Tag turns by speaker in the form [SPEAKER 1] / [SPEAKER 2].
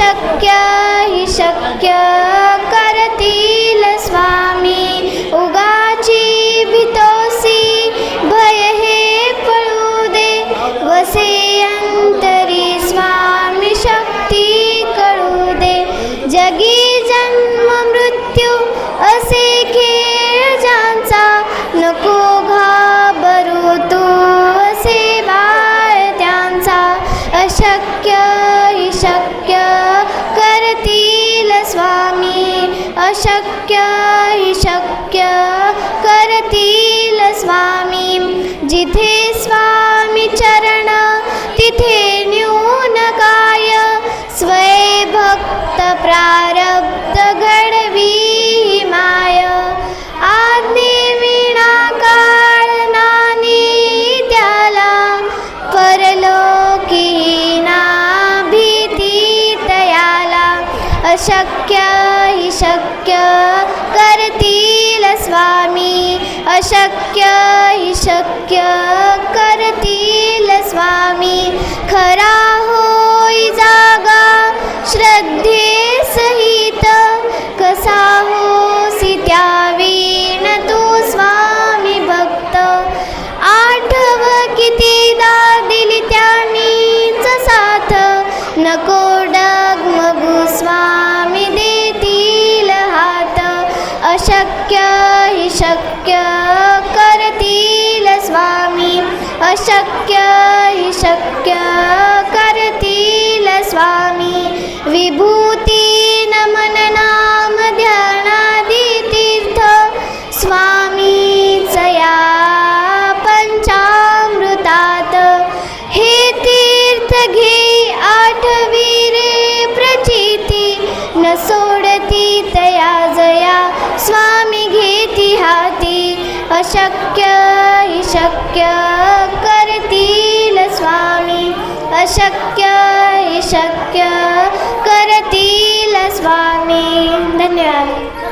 [SPEAKER 1] अशक्य ही शक्य करतील स्वामी. उगाची भीतोसी भय हे पळू दे, वसे अंतरी स्वामी शक्ती कळू दे. जगी जन्म मृत्यू असे खेळ ज्यांचा, नको घाबरू तू असे बाळ त्यांचा. अशक्य ही शक्य करतील स्वामी. अशक्य ही शक्य करतील स्वामी. जिथे स्वामी चरण तिथे न्यून काय, स्वय भक्त प्रारब्ध घडवी माय. आज्ञे विना काळ नानी त्याला, परलोकी ना भीती तयाला. अशक्य ही शक्य करतील स्वामी. अशक्य ही शक्य करतील स्वामी. खरा होई जागा श्रद्धे सहित, कसा होसी त्यावीण तू स्वामी भक्त. आठव कितीदा दिली त्यांनीच साथ, नको डगमगू स्वामी देतील हात. अशक्य ही शक्य करतील स्वामी. अशक्य ही शक्य करतील स्वामी. विभूती नमन नाम ध्यानादी तीर्थ, स्वामीच या पंचामृतात. हे तीर्थ घे आठवी रे प्रचिती, न सोडती तया जया स्वामी घेती हाती. अशक्य ही शक्य करतील स्वामी. अशक्य ही शक्य करतील स्वामी. धन्यवाद.